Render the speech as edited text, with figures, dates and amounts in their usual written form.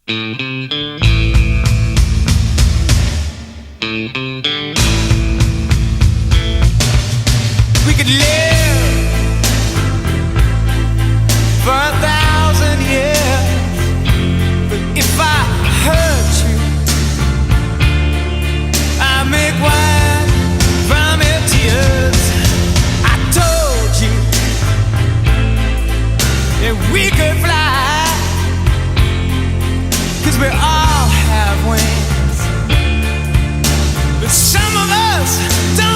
We could live for 1,000 years, but if I hurt you, I make wine from your tears. I told you that we could fly, 'cause we all have wings, but some of us don't.